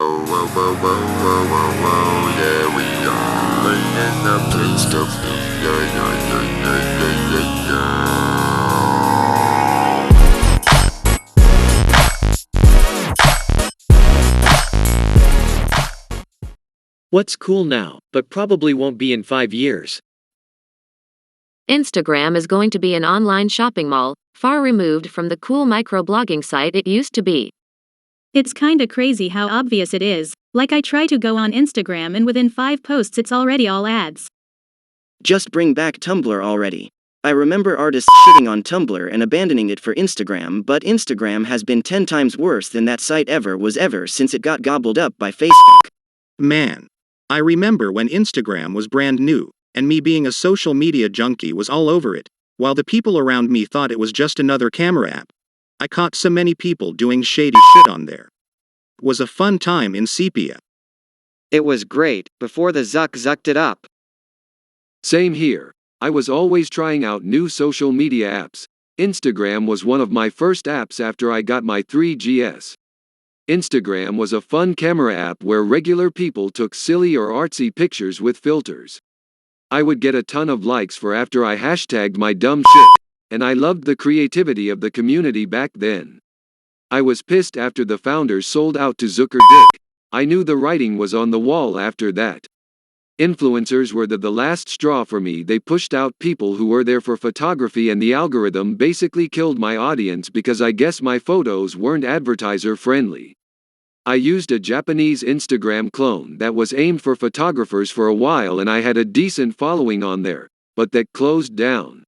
Whoa, whoa, whoa, whoa, whoa, whoa, whoa, yeah, we are in the place to be, yeah, yeah, yeah, yeah, yeah, What's cool now, but probably won't be in 5 years? Instagram is going to be an online shopping mall, far removed from the cool microblogging site it used to be. It's kinda crazy how obvious it is, like I try to go on Instagram and within 5 posts it's already all ads. Just bring back Tumblr already. I remember artists shitting on Tumblr and abandoning it for Instagram, but Instagram has been 10 times worse than that site ever was ever since it got gobbled up by Facebook. Man. I remember when Instagram was brand new, and me being a social media junkie was all over it, while the people around me thought it was just another camera app. I caught so many people doing shady shit on there. It was a fun time in sepia. It was great, before the zucked it up. Same here. I was always trying out new social media apps. Instagram was one of my first apps after I got my 3GS. Instagram was a fun camera app where regular people took silly or artsy pictures with filters. I would get a ton of likes for after I hashtagged my dumb shit, and I loved the creativity of the community back then. I was pissed after the founders sold out to Zucker. I knew the writing was on the wall after that. Influencers were the last straw for me. They pushed out people who were there for photography, and the algorithm basically killed my audience because I guess my photos weren't advertiser friendly. I used a Japanese Instagram clone that was aimed for photographers for a while, and I had a decent following on there, but that closed down.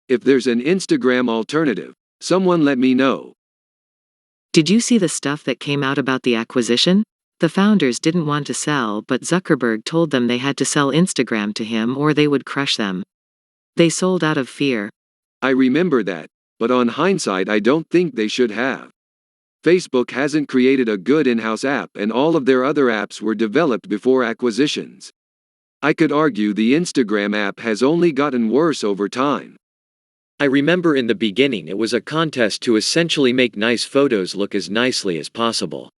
If there's an Instagram alternative, someone let me know. Did you see the stuff that came out about the acquisition? The founders didn't want to sell, but Zuckerberg told them they had to sell Instagram to him or they would crush them. They sold out of fear. I remember that, but on hindsight I don't think they should have. Facebook hasn't created a good in-house app, and all of their other apps were developed before acquisitions. I could argue the Instagram app has only gotten worse over time. I remember in the beginning it was a contest to essentially make nice photos look as nicely as possible.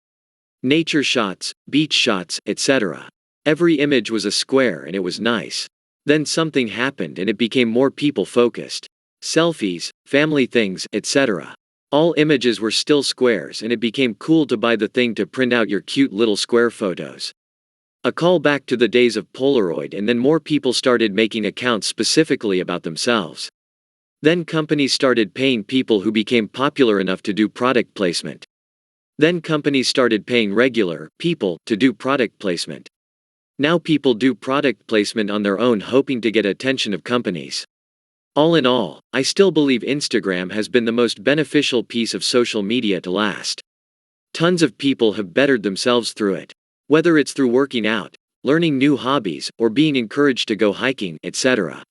Nature shots, beach shots, etc. Every image was a square and it was nice. Then something happened and it became more people-focused. Selfies, family things, etc. All images were still squares, and it became cool to buy the thing to print out your cute little square photos. A callback to the days of Polaroid, and then more people started making accounts specifically about themselves. Then companies started paying people who became popular enough to do product placement. Then companies started paying regular people to do product placement. Now people do product placement on their own, hoping to get attention of companies. All in all, I still believe Instagram has been the most beneficial piece of social media to last. Tons of people have bettered themselves through it. Whether it's through working out, learning new hobbies, or being encouraged to go hiking, etc.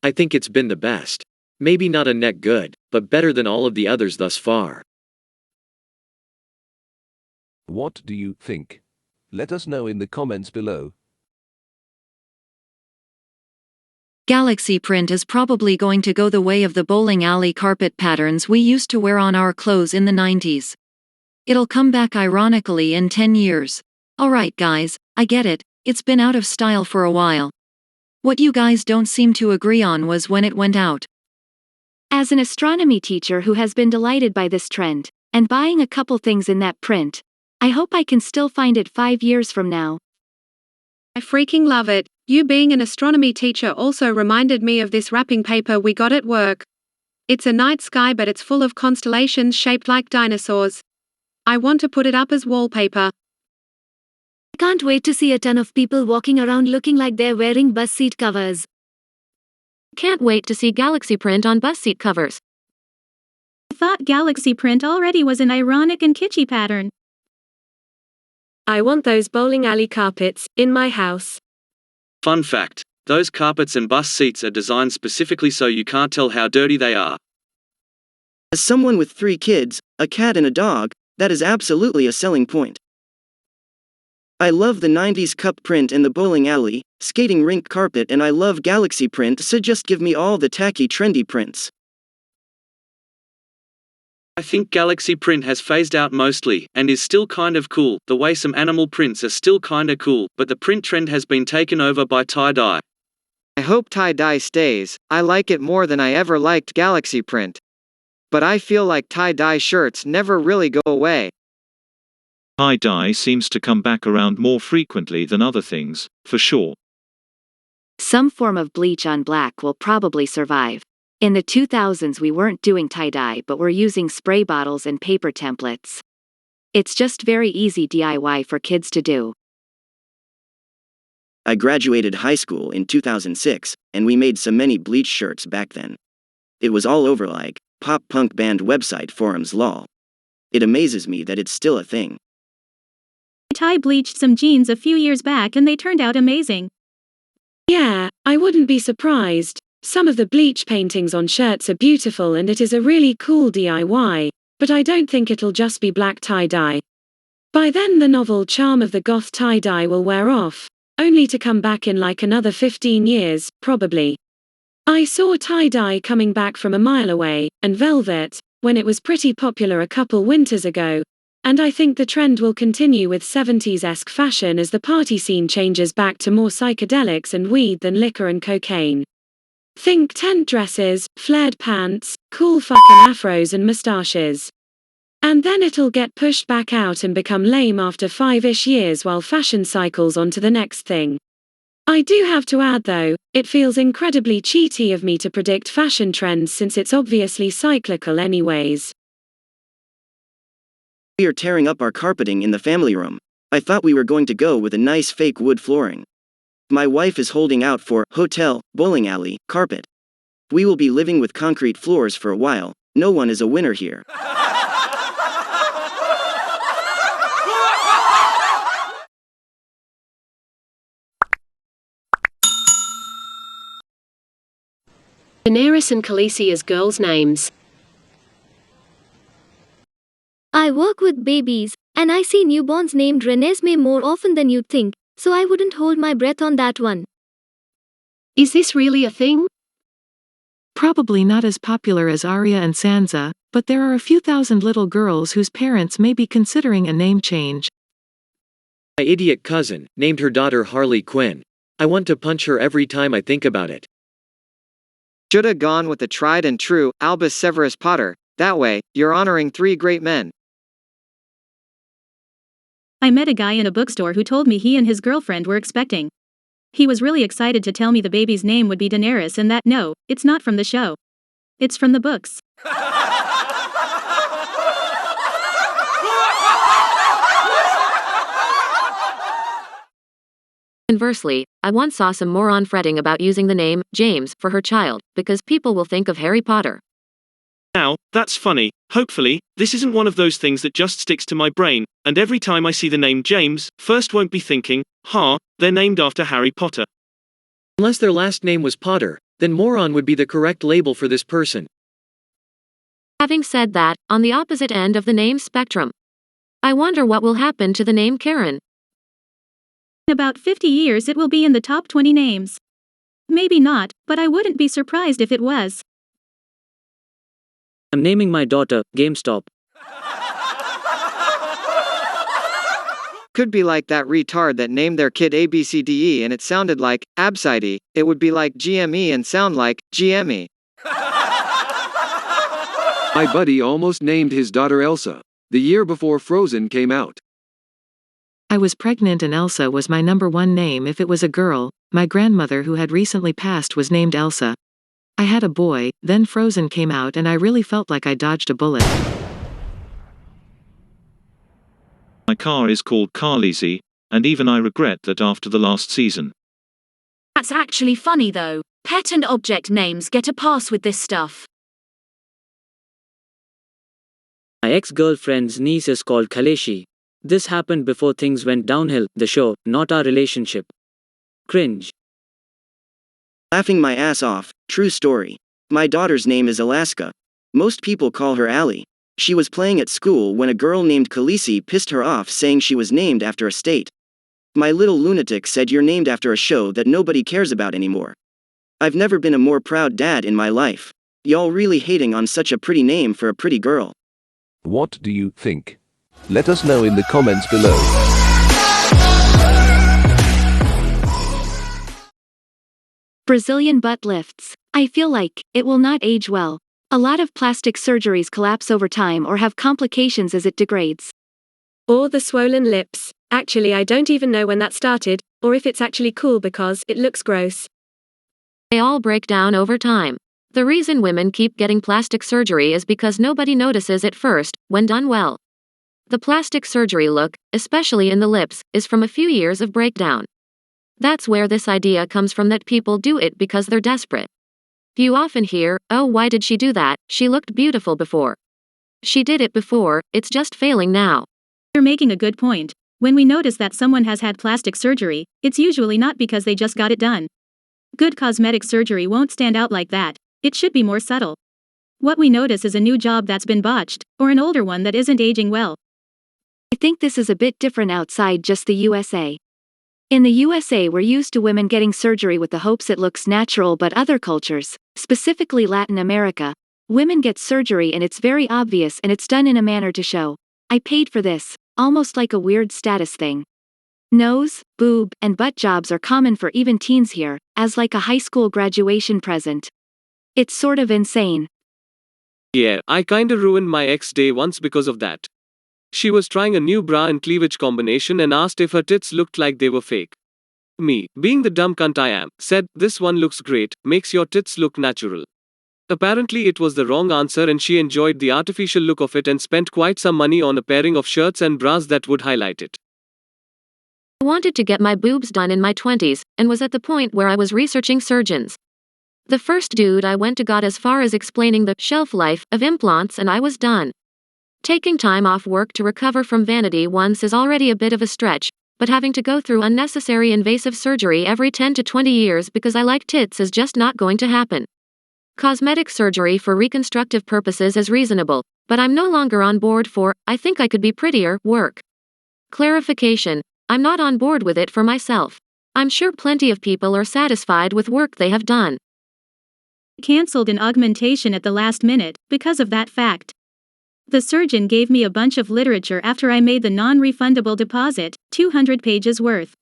I think it's been the best. Maybe not a net good, but better than all of the others thus far. What do you think? Let us know in the comments below. Galaxy print is probably going to go the way of the bowling alley carpet patterns we used to wear on our clothes in the 90s. It'll come back ironically in 10 years. Alright guys, I get it, it's been out of style for a while. What you guys don't seem to agree on was when it went out. As an astronomy teacher who has been delighted by this trend, and buying a couple things in that print, I hope I can still find it 5 years from now. I freaking love it. You being an astronomy teacher also reminded me of this wrapping paper we got at work. It's a night sky, but it's full of constellations shaped like dinosaurs. I want to put it up as wallpaper. I can't wait to see a ton of people walking around looking like they're wearing bus seat covers. Can't wait to see Galaxy print on bus seat covers. I thought Galaxy print already was an ironic and kitschy pattern. I want those bowling alley carpets in my house. Fun fact, those carpets and bus seats are designed specifically so you can't tell how dirty they are. As someone with 3 kids, a cat and a dog, that is absolutely a selling point. I love the 90s cup print and the bowling alley, skating rink carpet, and I love Galaxy print, so just give me all the tacky trendy prints. I think Galaxy print has phased out mostly, and is still kind of cool, the way some animal prints are still kinda cool, but the print trend has been taken over by tie-dye. I hope tie-dye stays. I like it more than I ever liked Galaxy print. But I feel like tie-dye shirts never really go away. Tie-dye seems to come back around more frequently than other things, for sure. Some form of bleach on black will probably survive. In the 2000s we weren't doing tie-dye but were using spray bottles and paper templates. It's just very easy DIY for kids to do. I graduated high school in 2006, and we made so many bleach shirts back then. It was all over like pop punk band website forums lol. It amazes me that it's still a thing. I bleached some jeans a few years back and they turned out amazing. Yeah, I wouldn't be surprised. Some of the bleach paintings on shirts are beautiful and it is a really cool DIY, but I don't think it'll just be black tie-dye. By then the novel charm of the goth tie-dye will wear off, only to come back in like another 15 years, probably. I saw tie-dye coming back from a mile away, and velvet, when it was pretty popular a couple winters ago, and I think the trend will continue with 70s-esque fashion as the party scene changes back to more psychedelics and weed than liquor and cocaine. Think tent dresses, flared pants, cool fucking afros and mustaches. And then it'll get pushed back out and become lame after 5-ish years while fashion cycles onto the next thing. I do have to add though, it feels incredibly cheaty of me to predict fashion trends since it's obviously cyclical anyways. We are tearing up our carpeting in the family room. I thought we were going to go with a nice fake wood flooring. My wife is holding out for hotel, bowling alley, carpet. We will be living with concrete floors for a while. No one is a winner here. Daenerys and Khaleesi as girls' names. I work with babies, and I see newborns named Renesmee more often than you'd think, so I wouldn't hold my breath on that one. Is this really a thing? Probably not as popular as Arya and Sansa, but there are a few thousand little girls whose parents may be considering a name change. My idiot cousin named her daughter Harley Quinn. I want to punch her every time I think about it. Shoulda gone with the tried and true Albus Severus Potter. That way, you're honoring 3 great men. I met a guy in a bookstore who told me he and his girlfriend were expecting. He was really excited to tell me the baby's name would be Daenerys and that no, it's not from the show. It's from the books. Conversely, I once saw some moron fretting about using the name James for her child, because people will think of Harry Potter. Now, that's funny. Hopefully, this isn't one of those things that just sticks to my brain, and every time I see the name James, first won't be thinking, they're named after Harry Potter. Unless their last name was Potter, then moron would be the correct label for this person. Having said that, on the opposite end of the name spectrum, I wonder what will happen to the name Karen. In about 50 years it will be in the top 20 names. Maybe not, but I wouldn't be surprised if it was. I'm naming my daughter GameStop. Could be like that retard that named their kid ABCDE and it sounded like Abside. It would be like GME and sound like GME. My buddy almost named his daughter Elsa, the year before Frozen came out. I was pregnant and Elsa was my number one name if it was a girl. My grandmother who had recently passed was named Elsa. I had a boy, then Frozen came out and I really felt like I dodged a bullet. My car is called Carleasy, and even I regret that after the last season. That's actually funny though. Pet and object names get a pass with this stuff. My ex-girlfriend's niece is called Khaleesi. This happened before things went downhill, the show, not our relationship. Cringe. Laughing my ass off, true story. My daughter's name is Alaska. Most people call her Allie. She was playing at school when a girl named Khaleesi pissed her off saying she was named after a state. My little lunatic said you're named after a show that nobody cares about anymore. I've never been a more proud dad in my life. Y'all really hating on such a pretty name for a pretty girl. What do you think? Let us know in the comments below. Brazilian butt lifts. I feel like it will not age well. A lot of plastic surgeries collapse over time or have complications as it degrades. Or the swollen lips. Actually, I don't even know when that started, or if it's actually cool because it looks gross. They all break down over time. The reason women keep getting plastic surgery is because nobody notices it first, when done well. The plastic surgery look, especially in the lips, is from a few years of breakdown. That's where this idea comes from that people do it because they're desperate. You often hear, oh, why did she do that? She looked beautiful before. She did it before, it's just failing now. You're making a good point. When we notice that someone has had plastic surgery, it's usually not because they just got it done. Good cosmetic surgery won't stand out like that. It should be more subtle. What we notice is a new job that's been botched, or an older one that isn't aging well. I think this is a bit different outside just the USA. In the USA, we're used to women getting surgery with the hopes it looks natural, but other cultures, specifically Latin America, women get surgery and it's very obvious and it's done in a manner to show, I paid for this, almost like a weird status thing. Nose, boob, and butt jobs are common for even teens here, as like a high school graduation present. It's sort of insane. Yeah, I kinda ruined my ex day once because of that. She was trying a new bra and cleavage combination and asked if her tits looked like they were fake. Me, being the dumb cunt I am, said, this one looks great, makes your tits look natural. Apparently it was the wrong answer and she enjoyed the artificial look of it and spent quite some money on a pairing of shirts and bras that would highlight it. I wanted to get my boobs done in my 20s, and was at the point where I was researching surgeons. The first dude I went to got as far as explaining the shelf life of implants and I was done. Taking time off work to recover from vanity once is already a bit of a stretch, but having to go through unnecessary invasive surgery every 10 to 20 years because I like tits is just not going to happen. Cosmetic surgery for reconstructive purposes is reasonable, but I'm no longer on board for, I think I could be prettier, work. Clarification, I'm not on board with it for myself. I'm sure plenty of people are satisfied with work they have done. Cancelled an augmentation at the last minute, because of that fact. The surgeon gave me a bunch of literature after I made the non-refundable deposit, 200 pages worth.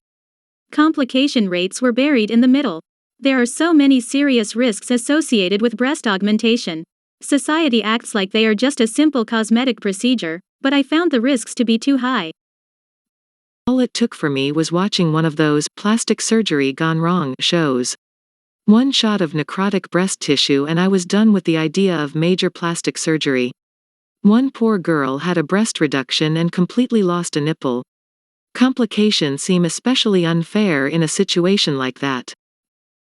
Complication rates were buried in the middle. There are so many serious risks associated with breast augmentation. Society acts like they are just a simple cosmetic procedure, but I found the risks to be too high. All it took for me was watching one of those plastic surgery gone wrong shows. One shot of necrotic breast tissue and I was done with the idea of major plastic surgery. One poor girl had a breast reduction and completely lost a nipple. Complications seem especially unfair in a situation like that.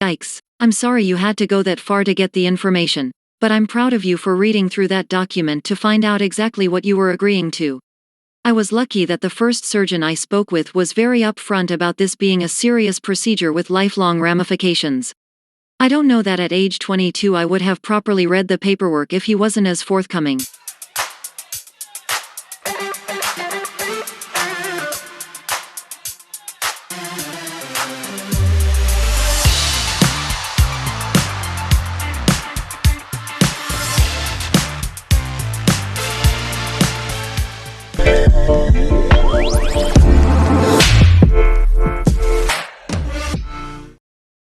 Yikes. I'm sorry you had to go that far to get the information, but I'm proud of you for reading through that document to find out exactly what you were agreeing to. I was lucky that the first surgeon I spoke with was very upfront about this being a serious procedure with lifelong ramifications. I don't know that at age 22 I would have properly read the paperwork if he wasn't as forthcoming.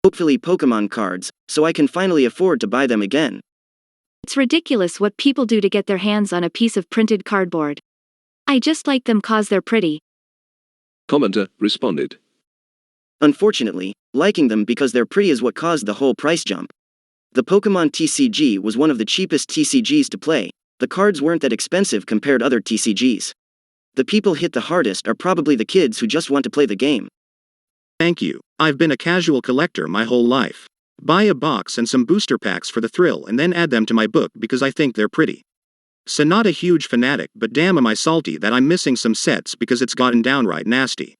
Hopefully Pokemon cards, so I can finally afford to buy them again. It's ridiculous what people do to get their hands on a piece of printed cardboard. I just like them 'cause they're pretty. Commenter responded. Unfortunately, liking them because they're pretty is what caused the whole price jump. The Pokemon TCG was one of the cheapest TCGs to play. The cards weren't that expensive compared to other TCGs. The people hit the hardest are probably the kids who just want to play the game. Thank you. I've been a casual collector my whole life. Buy a box and some booster packs for the thrill and then add them to my book because I think they're pretty. So not a huge fanatic, but damn am I salty that I'm missing some sets because it's gotten downright nasty.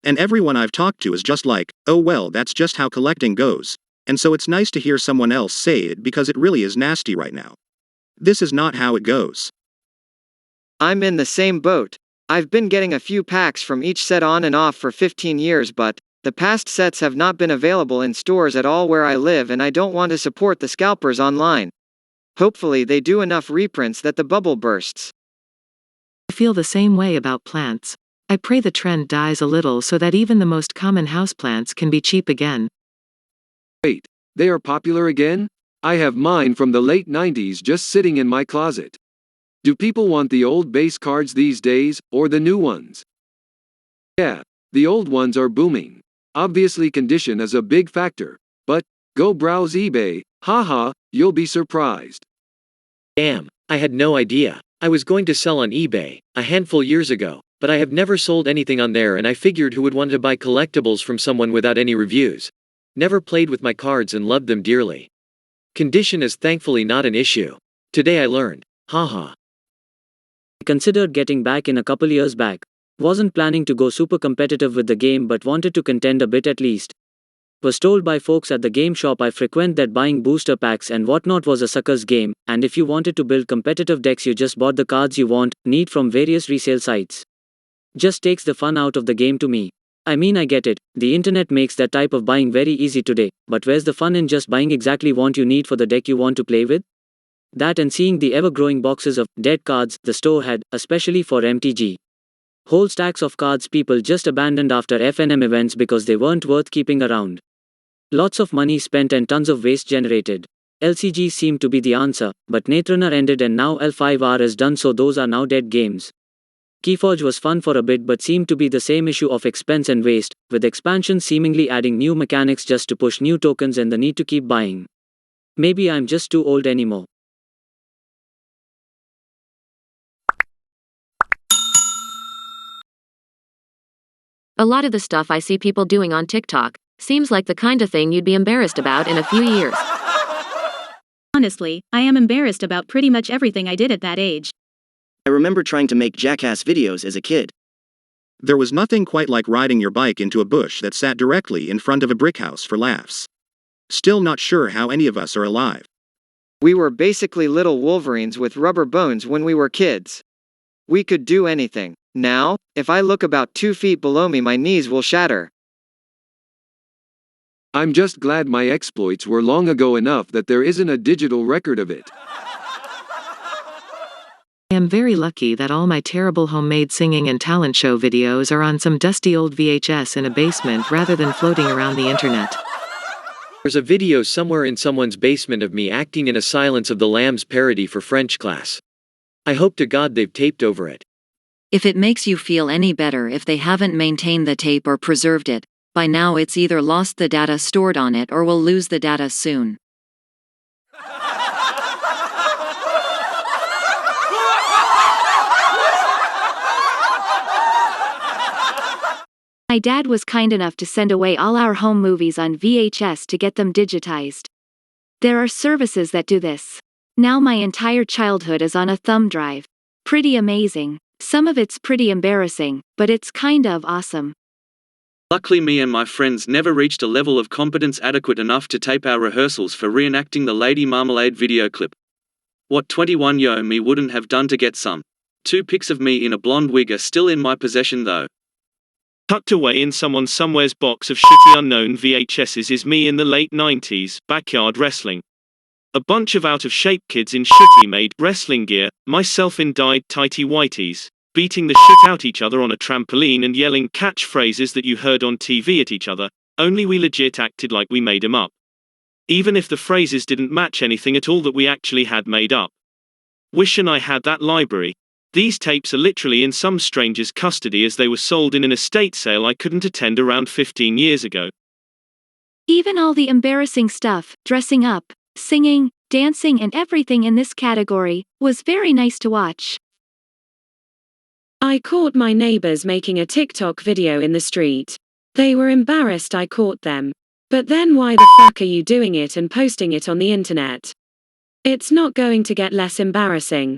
And everyone I've talked to is just like, oh well, that's just how collecting goes. And so it's nice to hear someone else say it because it really is nasty right now. This is not how it goes. I'm in the same boat. I've been getting a few packs from each set on and off for 15 years, but the past sets have not been available in stores at all where I live, and I don't want to support the scalpers online. Hopefully they do enough reprints that the bubble bursts. feel the same way about plants. I pray the trend dies a little so that even the most common houseplants can be cheap again. Wait, they are popular again? I have mine from the late 90s just sitting in my closet. Do people want the old base cards these days, or the new ones? Yeah, the old ones are booming. Obviously condition is a big factor, but go browse eBay, haha, you'll be surprised. Damn, I had no idea. I was going to sell on eBay a handful years ago, but I have never sold anything on there, and I figured who would want to buy collectibles from someone without any reviews. Never played with my cards and loved them dearly. Condition is thankfully not an issue. Today I learned, haha. I considered getting back in a couple years back. Wasn't planning to go super competitive with the game but wanted to contend a bit at least. Was told by folks at the game shop I frequent that buying booster packs and whatnot was a sucker's game, and if you wanted to build competitive decks you just bought the cards you need from various resale sites. Just takes the fun out of the game to me. I mean, I get it, the internet makes that type of buying very easy today, but where's the fun in just buying exactly what you need for the deck you want to play with? That and seeing the ever-growing boxes of dead cards the store had, especially for MTG. Whole stacks of cards people just abandoned after FNM events because they weren't worth keeping around. Lots of money spent and tons of waste generated. LCG seemed to be the answer, but Netrunner ended and now L5R is done, so those are now dead games. Keyforge was fun for a bit but seemed to be the same issue of expense and waste, with expansions seemingly adding new mechanics just to push new tokens and the need to keep buying. Maybe I'm just too old anymore. A lot of the stuff I see people doing on TikTok seems like the kind of thing you'd be embarrassed about in a few years. Honestly, I am embarrassed about pretty much everything I did at that age. I remember trying to make jackass videos as a kid. There was nothing quite like riding your bike into a bush that sat directly in front of a brick house for laughs. Still not sure how any of us are alive. We were basically little Wolverines with rubber bones when we were kids. We could do anything. Now, if I look about 2 feet below me, my knees will shatter. I'm just glad my exploits were long ago enough that there isn't a digital record of it. I am very lucky that all my terrible homemade singing and talent show videos are on some dusty old VHS in a basement rather than floating around the internet. There's a video somewhere in someone's basement of me acting in a Silence of the Lambs parody for French class. I hope to God they've taped over it. If it makes you feel any better, if they haven't maintained the tape or preserved it, by now it's either lost the data stored on it or will lose the data soon. My dad was kind enough to send away all our home movies on VHS to get them digitized. There are services that do this. Now my entire childhood is on a thumb drive. Pretty amazing. Some of it's pretty embarrassing, but it's kind of awesome. Luckily me and my friends never reached a level of competence adequate enough to tape our rehearsals for reenacting the Lady Marmalade video clip. What 21-year-old me wouldn't have done to get some. 2 pics of me in a blonde wig are still in my possession though. Tucked away in someone's somewhere's box of shitty unknown VHSs is me in the late 90s, backyard wrestling. A bunch of out-of-shape kids in shitty made wrestling gear, myself in dyed tighty whities, beating the shit out each other on a trampoline and yelling catchphrases that you heard on TV at each other, only we legit acted like we made 'em up. Even if the phrases didn't match anything at all that we actually had made up. Wishin' I had that library. These tapes are literally in some stranger's custody as they were sold in an estate sale I couldn't attend around 15 years ago. Even all the embarrassing stuff, dressing up, singing, dancing and everything in this category, was very nice to watch. I caught my neighbors making a TikTok video in the street. They were embarrassed I caught them. But then why the fuck are you doing it and posting it on the internet? It's not going to get less embarrassing.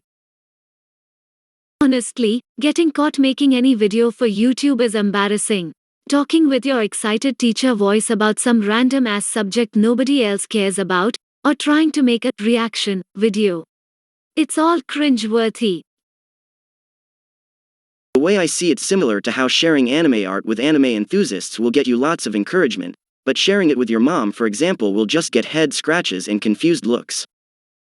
Honestly, getting caught making any video for YouTube is embarrassing. Talking with your excited teacher voice about some random ass subject nobody else cares about, or trying to make a reaction video. It's all cringe-worthy. The way I see it's similar to how sharing anime art with anime enthusiasts will get you lots of encouragement, but sharing it with your mom, for example, will just get head scratches and confused looks.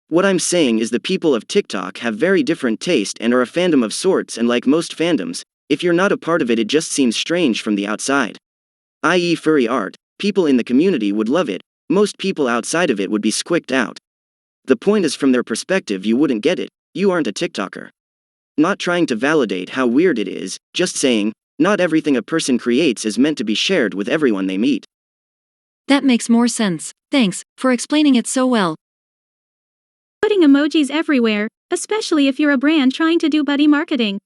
What I'm saying is the people of TikTok have very different taste and are a fandom of sorts, and like most fandoms, if you're not a part of it, it just seems strange from the outside. I.e., furry art, people in the community would love it, most people outside of it would be squicked out. The point is, from their perspective, you wouldn't get it, you aren't a TikToker. Not trying to validate how weird it is, just saying, not everything a person creates is meant to be shared with everyone they meet. That makes more sense. Thanks for explaining it so well. Putting emojis everywhere, especially if you're a brand trying to do buddy marketing.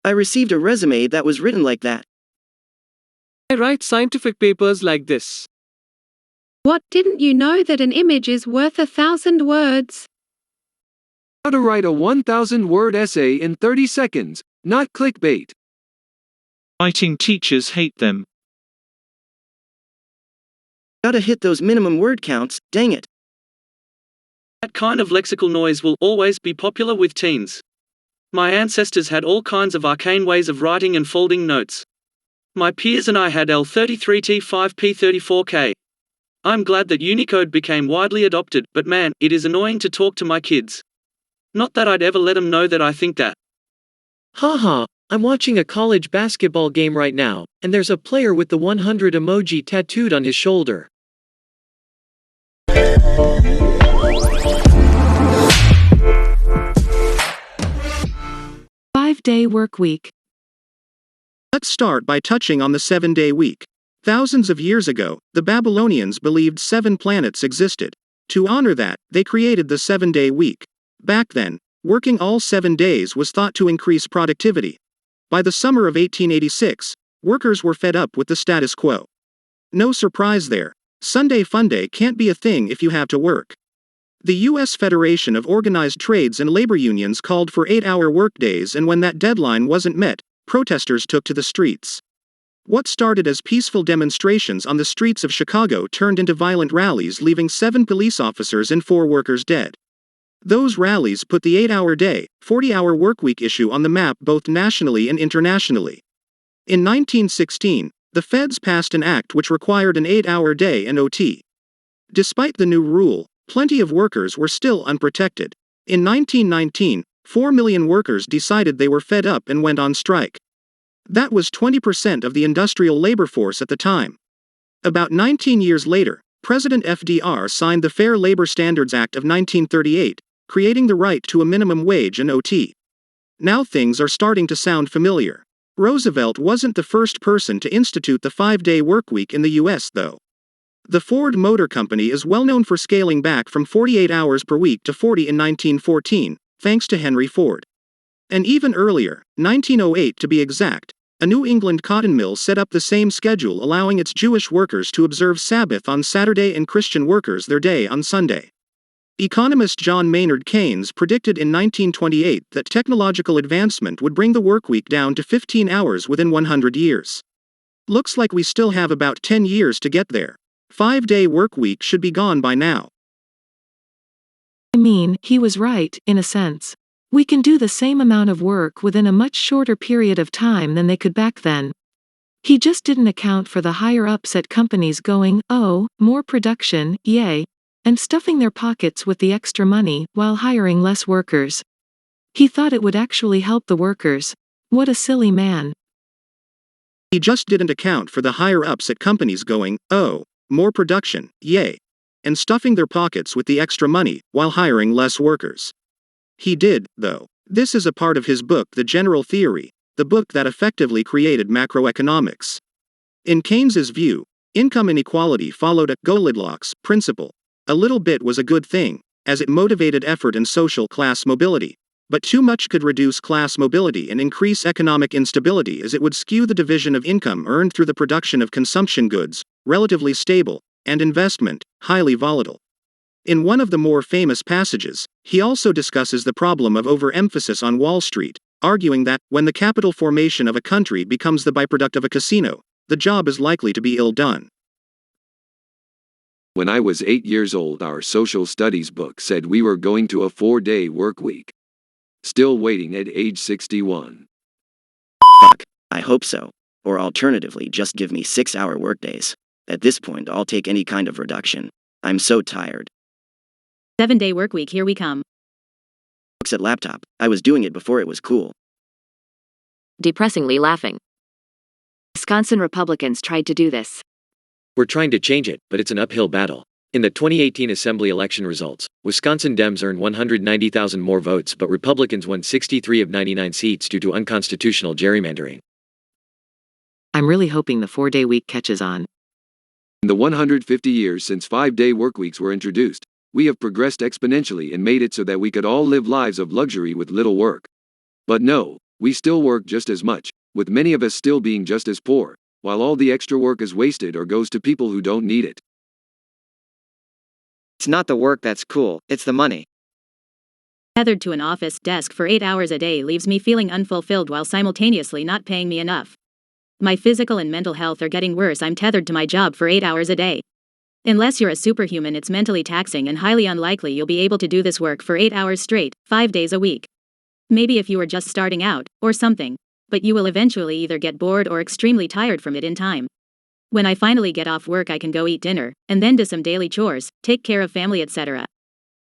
I received a resume that was written like that. I write scientific papers like this. What, didn't you know that an image is worth 1,000 words? How to write a 1,000-word essay in 30 seconds, not clickbait. Writing teachers hate them. Gotta hit those minimum word counts, dang it. That kind of lexical noise will always be popular with teens. My ancestors had all kinds of arcane ways of writing and folding notes. My peers and I had L33T5P34K. I'm glad that Unicode became widely adopted, but man, it is annoying to talk to my kids. Not that I'd ever let them know that I think that. Haha, I'm watching a college basketball game right now, and there's a player with the 100 emoji tattooed on his shoulder. 5-day work week. Let's start by touching on the 7-day week. Thousands of years ago, the Babylonians believed 7 planets existed. To honor that, they created the 7-day week. Back then, working all 7 days was thought to increase productivity. By the summer of 1886, workers were fed up with the status quo. No surprise there. Sunday Funday can't be a thing if you have to work. The U.S. Federation of Organized Trades and Labor Unions called for 8-hour workdays, and when that deadline wasn't met, protesters took to the streets. What started as peaceful demonstrations on the streets of Chicago turned into violent rallies, leaving 7 police officers and 4 workers dead. Those rallies put the 8-hour day, 40-hour workweek issue on the map both nationally and internationally. In 1916, the feds passed an act which required an 8-hour day and OT. Despite the new rule, plenty of workers were still unprotected. In 1919, 4 million workers decided they were fed up and went on strike. That was 20% of the industrial labor force at the time. About 19 years later, President FDR signed the Fair Labor Standards Act of 1938, creating the right to a minimum wage and OT. Now things are starting to sound familiar. Roosevelt wasn't the first person to institute the 5-day workweek in the U.S., though. The Ford Motor Company is well known for scaling back from 48 hours per week to 40 in 1914, thanks to Henry Ford. And even earlier, 1908 to be exact, a New England cotton mill set up the same schedule, allowing its Jewish workers to observe Sabbath on Saturday and Christian workers their day on Sunday. Economist John Maynard Keynes predicted in 1928 that technological advancement would bring the workweek down to 15 hours within 100 years. Looks like we still have about 10 years to get there. 5-day workweek should be gone by now. I mean, he was right, in a sense. We can do the same amount of work within a much shorter period of time than they could back then. He just didn't account for the higher-ups at companies going, oh, more production, yay, and stuffing their pockets with the extra money while hiring less workers. He thought it would actually help the workers. What a silly man. He just didn't account for the higher-ups at companies going, oh, more production, yay, and stuffing their pockets with the extra money while hiring less workers. He did, though. This is a part of his book The General Theory, the book that effectively created macroeconomics. In Keynes's view, income inequality followed a Goldilocks principle. A little bit was a good thing, as it motivated effort and social class mobility. But too much could reduce class mobility and increase economic instability, as it would skew the division of income earned through the production of consumption goods, relatively stable, and investment, highly volatile. In one of the more famous passages, he also discusses the problem of overemphasis on Wall Street, arguing that, when the capital formation of a country becomes the byproduct of a casino, the job is likely to be ill done. When I was 8 years old, our social studies book said we were going to a 4-day work week. Still waiting at age 61. Fuck, I hope so. Or alternatively, just give me 6-hour workdays. At this point, I'll take any kind of reduction. I'm so tired. 7-day workweek, here we come. Books at laptop. I was doing it before it was cool. Depressingly laughing. Wisconsin Republicans tried to do this. We're trying to change it, but it's an uphill battle. In the 2018 Assembly election results, Wisconsin Dems earned 190,000 more votes, but Republicans won 63 of 99 seats due to unconstitutional gerrymandering. I'm really hoping the 4-day week catches on. In the 150 years since 5-day workweeks were introduced, we have progressed exponentially and made it so that we could all live lives of luxury with little work. But no, we still work just as much, with many of us still being just as poor, while all the extra work is wasted or goes to people who don't need it. It's not the work that's cool, it's the money. Tethered to an office desk for 8 hours a day leaves me feeling unfulfilled while simultaneously not paying me enough. My physical and mental health are getting worse. I'm tethered to my job for 8 hours a day. Unless you're a superhuman, it's mentally taxing and highly unlikely you'll be able to do this work for 8 hours straight, 5 days a week. Maybe if you were just starting out, or something. But you will eventually either get bored or extremely tired from it in time. When I finally get off work, I can go eat dinner, and then do some daily chores, take care of family, etc.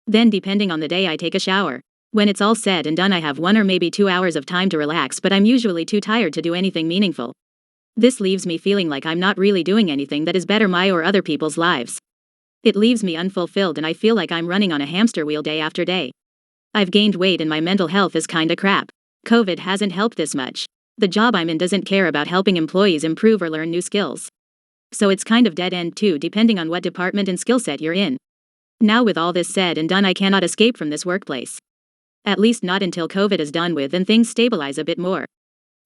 Then, depending on the day, I take a shower. When it's all said and done, I have 1 or maybe 2 hours of time to relax, but I'm usually too tired to do anything meaningful. This leaves me feeling like I'm not really doing anything that is better my or other people's lives. It leaves me unfulfilled and I feel like I'm running on a hamster wheel day after day. I've gained weight and my mental health is kinda crap. COVID hasn't helped this much. The job I'm in doesn't care about helping employees improve or learn new skills. So it's kind of dead end too, depending on what department and skill set you're in. Now with all this said and done, I cannot escape from this workplace. At least not until COVID is done with and things stabilize a bit more.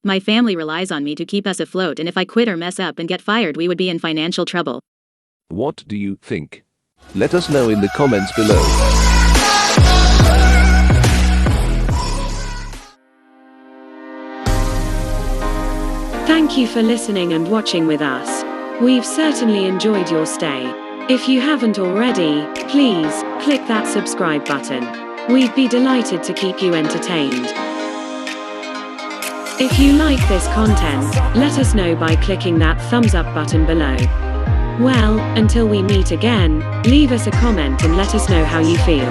My family relies on me to keep us afloat, and if I quit or mess up and get fired, we would be in financial trouble. What do you think? Let us know in the comments below. Thank you for listening and watching with us. We've certainly enjoyed your stay. If you haven't already, please click that subscribe button. We'd be delighted to keep you entertained. If you like this content, let us know by clicking that thumbs up button below. Well, until we meet again, leave us a comment and let us know how you feel.